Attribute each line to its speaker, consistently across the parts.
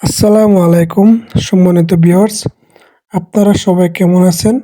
Speaker 1: আসসালামু আলাইকুম সম্মানিত ভিউয়ার্স, আপনারা সবাই কেমন আছেন?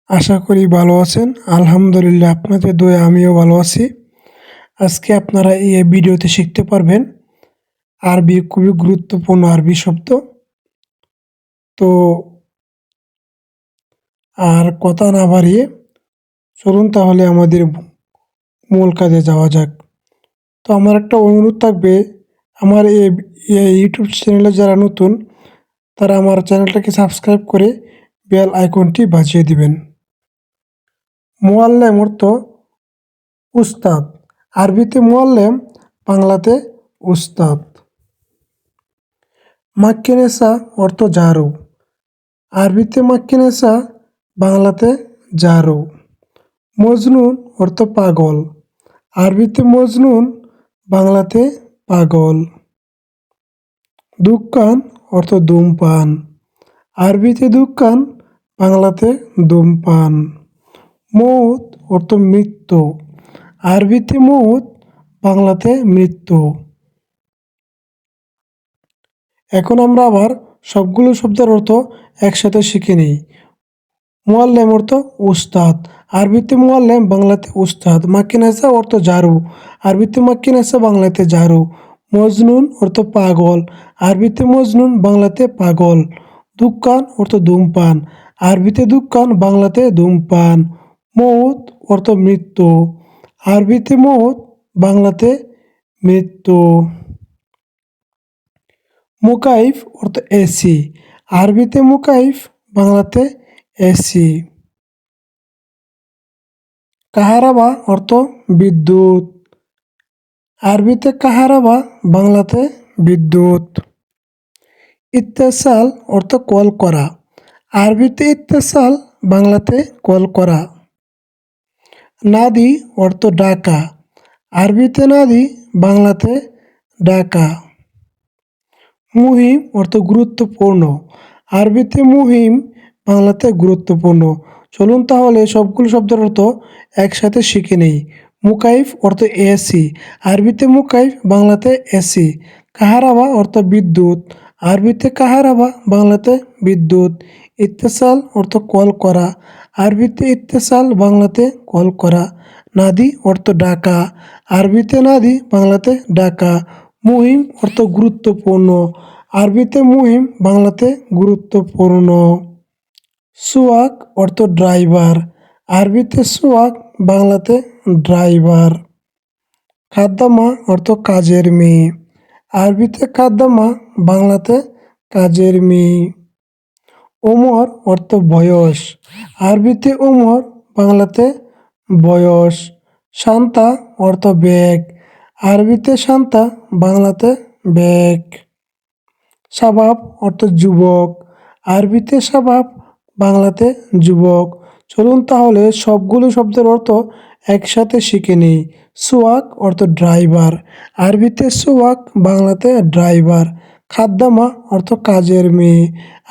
Speaker 1: আশা করি ভালো আছেন। আলহামদুলিল্লাহ, আপনাদের দয়ায় আমিও ভালো আছি। আজকে আপনারা এই ভিডিওতে শিখতে পারবেন আরবি, খুবই গুরুত্বপূর্ণ আরবি শব্দ। তো আর কথা না বাড়িয়ে চলুন তাহলে আমাদের মূল কাজে যাওয়া যাক। তো আমার একটা অনুরোধ থাকবে, আমার এই ইউটিউব চ্যানেলে যারা নতুন তারা আমার চ্যানেলটাকে সাবস্ক্রাইব করে বেল আইকনটি বাজিয়ে দিবেন। মুআল্লেম অর্থ উস্তাদ। আরবিতে মুআল্লেম, বাংলাতে উস্তাদ। মাক্কিনেসা অর্থ ঝাড়ু। আরবিতে মাক্কিনেসা, বাংলাতে ঝাড়ু। মজনুন অর্থ পাগল। আরবিতে মজনুন, বাংলাতে পাগল। দুক্কান অর্থ ধূমপান। আরবিতে দুক্কান, বাংলাতে ধূমপান। মৌত অর্থ মৃত্যু। আরবিতে মৌত, বাংলাতে মৃত্যু। এখন আমরা আবার সবগুলো শব্দের অর্থ একসাথে শিখে নিই। মুআল্লেম অর্থ উস্তাদ। আরবিতে মুআল্লেম, বাংলাতে উস্তাদ। মাক্কিনেসা অর্থ ঝাড়ু। আরবিতে মাক্কিনেসা, বাংলাতে ঝাড়ু। মজনুন অর্থ পাগল। আরবিতে মজনুন, বাংলাতে পাগল। দুক্কান অর্থ ধূমপান। আরবিতে দুক্কান, বাংলাতে ধূমপান। মৌত অর্থ মৃত্যু। আরবিতে মৌত, বাংলাতে মৃত্যু। মুকাইফ অর্থ এসি। আরবিতে মুকাইফ, বাংলাতে এসি। কাহারাবা অর্থ বিদ্যুৎ। আরবিতে কাহারাবা, বাংলাতে বিদ্যুৎ। ইত্তেসাল অর্থ কল করা। আরবিতে ইত্তেসাল, বাংলাতে কল করা। নাদি অর্থ ডাকা। আরবিতে নাদি, বাংলাতে ডাকা। মুহিম অর্থ গুরুত্বপূর্ণ। আরবিতে মুহিম, বাংলাতে গুরুত্বপূর্ণ। চলুন তাহলে সবগুলো শব্দের অর্থ একসাথে শিখে নেই। মুকাইফ অর্থ এসি। আরবিতে মুকাইফ, বাংলাতে এসি। কাহারাবা অর্থ বিদ্যুৎ। আরবিতে কাহারাবা, বাংলাতে বিদ্যুৎ। ইত্তেসাল অর্থ কল করা। আরবিতে ইত্তেসাল, বাংলাতে কল করা। নাদি অর্থ ডাকা। আরবিতে নাদি, বাংলাতে ডাকা। মুহিম অর্থ গুরুত্বপূর্ণ। আরবিতে মুহিম, বাংলাতে গুরুত্বপূর্ণ। সুয়াক অর্থ ড্রাইভার। আরবিতে সুয়াক, বাংলাতে ড্রাইভার। খাদ্দামা অর্থ কাজের মেয়ে। আরবিতে খাদ্দামা, বাংলাতে কাজের মেয়ে। ওমর অর্থ বয়স। আরবিতে ওমর, বাংলাতে বয়স। শান্তা অর্থ ব্যাগ। আরবিতে শান্তা, বাংলাতে ব্যাগ। শাবাব অর্থ যুবক। আরবিতে শাবাব, বাংলাতে যুবক। চলুন তাহলে সবগুলো শব্দের অর্থ একসাথে শিখে নিই। সুয়াক অর্থ ড্রাইভার। আরবিতে সুয়াক, বাংলাতে ড্রাইভার। খাদ্দামা অর্থ কাজের মেয়ে।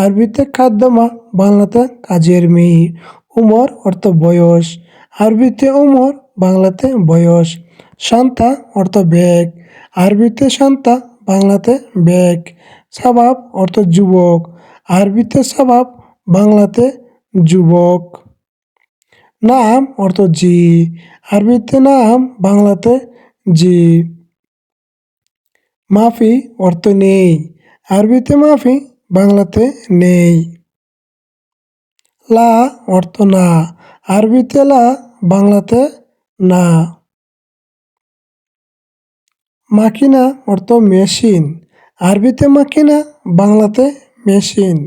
Speaker 1: আরবিতে খাদ্দামা, বাংলাতে কাজের মেয়ে। উমর অর্থ বয়স। আরবিতে উমর, বাংলাতে বয়স। শান্তা অর্থ ব্যাগ। আরবিতে শান্তা, বাংলাতে ব্যাগ। শাবাব অর্থ যুবক। আরবিতে শাবাব, বাংলাতে যুবক। নাম অর্থ জি। আরবিতে নাম, বাংলাতে জি। মাফি অর্থ নেই। আরবিতে মাফি, বাংলাতে নেই। লা অর্থ না। আরবিতে লা, বাংলাতে না। মাকিনা অর্থ মেশিন। আরবিতে মাকিনা, বাংলাতে মেশিন।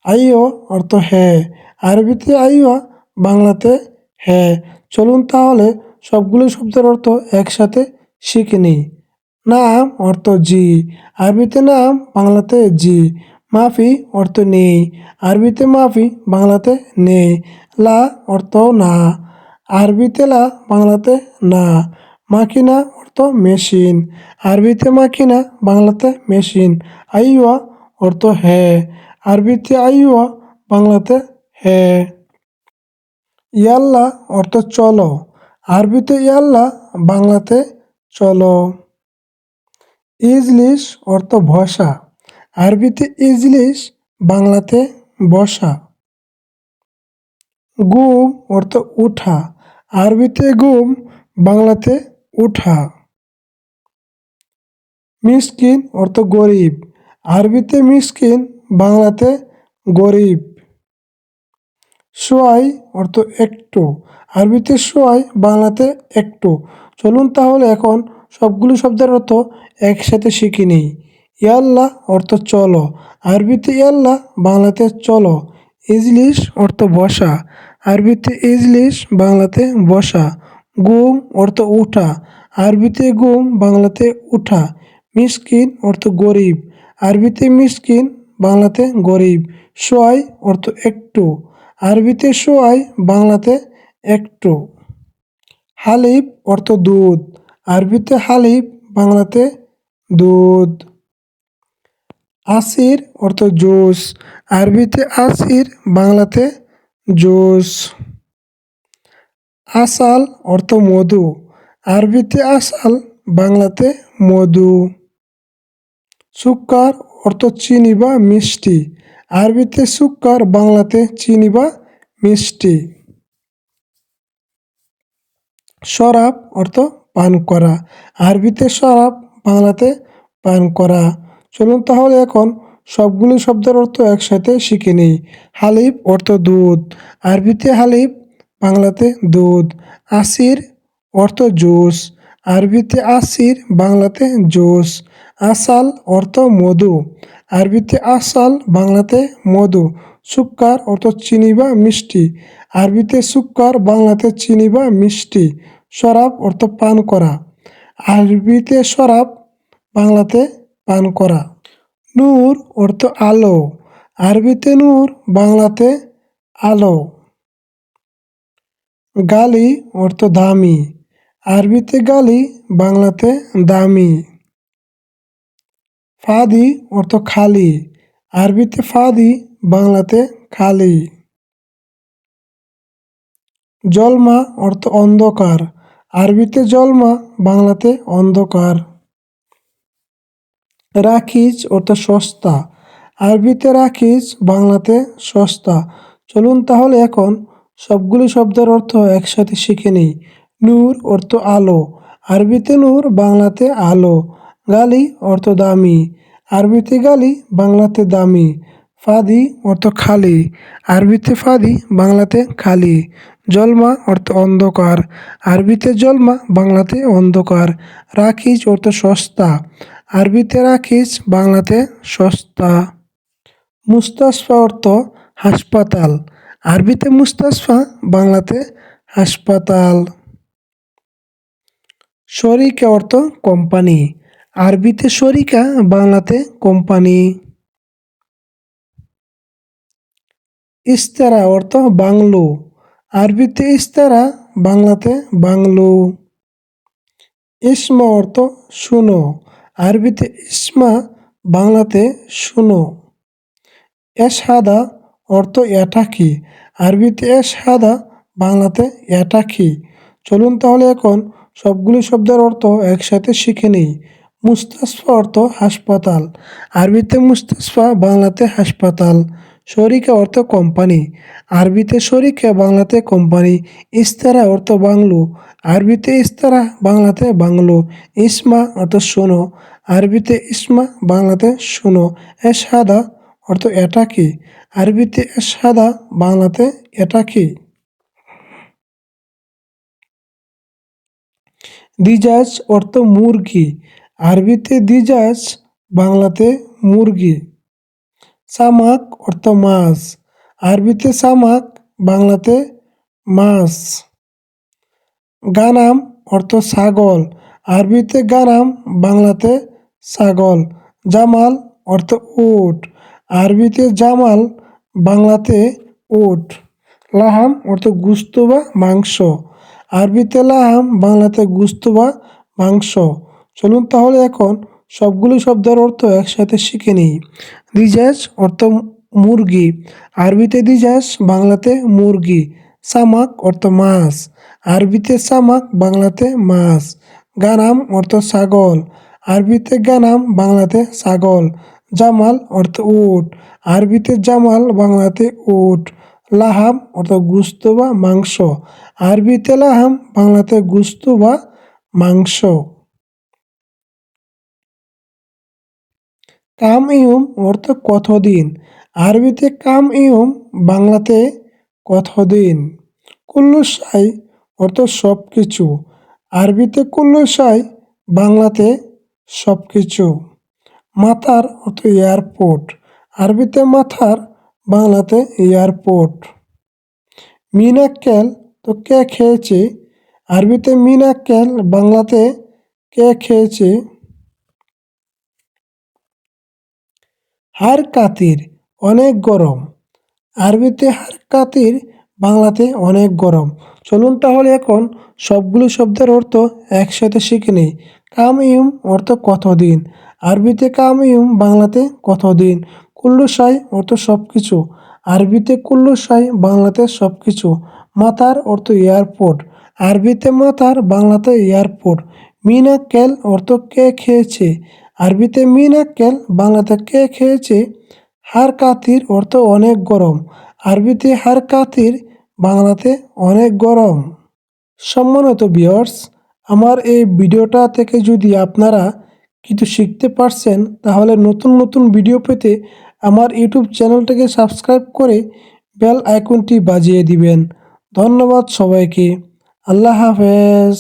Speaker 1: আইও অর্থ হ্যাঁ। আরবিতে আইওয়া, বাংলাতে হ্যাঁ। চলুন তাহলে সবগুলো শব্দের অর্থ একসাথে শিখে নিই। নাম অর্থ জি। আরবিতে নাম, বাংলাতে জি। মাফি অর্থ নেই। আরবিতে মাফি, বাংলাতে নেই। লা অর্থ না। আরবিতে লা, বাংলাতে না। মাকিনা অর্থ মেশিন। আরবিতে মাকিনা, বাংলাতে মেশিন। আইওয়া অর্থ হ্যাঁ। আরবিতে আইওয়া, বাংলাতে হ্যাঁ। ইয়াল্লা অর্থ চলো। আরবিতে ইয়াল্লা, বাংলাতে চলো। ইজলিশ অর্থ বসা, আরবিতে ইজলিশ, বাংলাতে বসা। গুম অর্থ উঠা, আরবিতে গুম, বাংলাতে উঠা। মিসকিন অর্থ গরিব, আরবিতে মিসকিন, বাংলাতে গরিব। সোয়াই অর্থ একটু, আরবিতে সোয়াই, বাংলাতে একটু। চলুন তাহলে এখন সবগুলো শব্দের অর্থ একসাথে শিখে নিই। ইয়াল্লা অর্থ চলো, আরবিতে ইয়াল্লা, বাংলাতে চলো। ইজলিশ অর্থ বসা, আরবিতে ইজলিশ, বাংলাতে বসা। গুম অর্থ উঠা, আরবিতে গুম, বাংলাতে উঠা। মিসকিন অর্থ গরিব, আরবিতে মিসকিন, বাংলাতে গরিব। সোয়াই অর্থ একটু, আরবিতে সোয়াই, বাংলাতে একটু। হালিব অর্থ দুধ, আরবিতে হালিব, বাংলাতে দুধ। আসির অর্থ জুস, আরবিতে আসির, বাংলাতে জুস। আসাল অর্থ মধু, আরবিতে আসাল, বাংলাতে মধু। সুক্কার অর্থ চিনি বা মিষ্টি, আরবিতে সুক্কার, বাংলাতে চিনি বা মিষ্টি। শরাব অর্থ পান করা, আরবিতে শরাব, বাংলাতে পান করা। চলুন তাহলে এখন সবগুলো শব্দের অর্থ একসাথে শিখে নিই। হালিব অর্থ দুধ, আরবিতে হালিব, বাংলাতে দুধ। আসির অর্থ জুস, আরবিতে আসির, বাংলাতে জুস। আসাল অর্থ মধু, আরবিতে আসাল, বাংলাতে মধু। সুক্কার অর্থ চিনি বা মিষ্টি, আরবিতে সুক্কার, বাংলাতে চিনি বা মিষ্টি। শরাব অর্থ পান করা, আরবিতে শরাব, বাংলাতে পান করা। নূর অর্থ আলো, আরবিতে নূর, বাংলাতে আলো। গালি অর্থ দামি, আরবিতে গালি, বাংলাতে দামি। ফাদি অর্থ খালি, আরবিতে ফাদি, বাংলাতে খালি। জলমা অর্থ অন্ধকার, আরবিতে জলমা, বাংলাতে অন্ধকার। রাখিজ অর্থ সস্তা, আরবিতে রাখিজ, বাংলাতে সস্তা। চলুন তাহলে এখন সবগুলি শব্দের অর্থ একসাথে শিখে নিই। নূর অর্থ আলো, আরবিতে নূর, বাংলাতে আলো। গালি অর্থ দামি, আরবিতে গালি, বাংলাতে দামি। ফাদি অর্থ খালি, আরবিতে ফাদি, বাংলাতে খালি। জলমা অর্থ অন্ধকার, আরবিতে জলমা, বাংলাতে অন্ধকার। রাখিজ অর্থ সস্তা, আরবিতে রাখিজ, বাংলাতে সস্তা। মুস্তাশফা অর্থ হাসপাতাল, আরবিতে মুস্তাশফা, বাংলাতে হাসপাতাল। শরিকা অর্থ কোম্পানি, আরবিতে শরিকা, বাংলাতে কোম্পানি। ইস্তারা অর্থ বাংলো, আরবিতে ইস্তারা, বাংলাতে বাংলো। ইসমা অর্থ শুনো, আরবিতে ইসমা, বাংলাতে শুনো। এশহাদা অর্থ এটাকি, আরবিতে এশহাদা, বাংলাতে এটাকি। চলুন তাহলে এখন সবগুলি শব্দের অর্থ একসাথে শিখে নিই। মুস্তাশফা অর্থ হাসপাতাল, আরবিতে মুস্তাশফা, বাংলাতে হাসপাতাল। শরিকা অর্থ কোম্পানি, আরবিতে শরিকা, বাংলাতে কোম্পানি। ইস্তারা অর্থ বাংলো, আরবিতে ইস্তারা, বাংলাতে বাংলো। ইসমা অর্থ শোনো, আরবিতে ইসমা, বাংলাতে শোনো। এশহাদা অর্থ এটা কি, আরবিতে এশহাদা, বাংলাতে এটা কি। দিজাজ অর্থ মুরগি, আরবিতে দিজাজ, বাংলাতে মুরগি। সামাক অর্থ মাছ, আরবিতে সামাক, বাংলাতে মাছ। গানাম অর্থ ছাগল, আরবিতে গানাম, বাংলাতে ছাগল। জামাল অর্থ উট, আরবিতে জামাল, বাংলাতে উট। লাহাম অর্থ গুস্ত বা মাংস, আরবিতে লাহাম, বাংলাতে গুস্ত বা মাংস। চলুন তাহলে এখন সবগুলো শব্দের অর্থ একসাথে শিখে নিই। দিজাজ অর্থ মুরগি, আরবিতে দিজাজ, বাংলাতে মুরগি। সামাক অর্থ মাছ, আরবিতে সামাক, বাংলাতে মাছ। গানাম অর্থ ছাগল, আরবিতে গানাম বাংলাতে ছাগল। জামাল অর্থ উট, আরবিতে জামাল বাংলাতে উট। লাহাম অর্থ গুস্ত বা মাংস, আরবিতে লাহাম বাংলাতে গুস্ত বা মাংস। কাম ইউম অর্থ কতদিন, আরবিতে কাম ইউম বাংলাতে কতদিন। কুল্লু শাই অর্থ সব কিছু, আরবিতে কুল্লু শাই বাংলাতে সব কিছু। মাথার অর্থ এয়ারপোর্ট, আরবিতে মাথার বাংলাতে এয়ারপোর্ট। মিনাক্কেল তো কে খেয়েছে, আরবিতে মিনাক্কেল বাংলাতে কে খেয়েছে। হার কাতির অনেক গরম, আরবিতে হার কাতির বাংলাতে অনেক গরম। চলুন তাহলে এখন সবগুলো শব্দের অর্থ একসাথে শিখে নিই। কাম ইউম অর্থ কতদিন, আরবিতে কাম ইউম বাংলাতে কতদিন। কুল্লু শাই অর্থ সব কিছু, আরবিতে কুল্লু শাই বাংলাতে সব কিছু। মাথার অর্থ এয়ারপোর্ট, আরবিতে মাথার বাংলাতে এয়ারপোর্ট। মিনাক্কেল অর্থ কে খেয়েছে, আরবিতে মিনাক্কেল বাংলাতে কে খেয়েছে। হার কাতির অর্থ অনেক গরম, আরবিতে হার কাতির বাংলাতে অনেক গরম। সম্মানিত ভিউয়ার্স, আমার এই ভিডিওটা থেকে যদি আপনারা কিছু শিখতে পারছেন তাহলে নতুন নতুন ভিডিও পেতে আমার ইউটিউব চ্যানেলটাকে সাবস্ক্রাইব করে বেল আইকনটি বাজিয়ে দিবেন। ধন্যবাদ সবাইকে। আল্লাহ হাফেজ।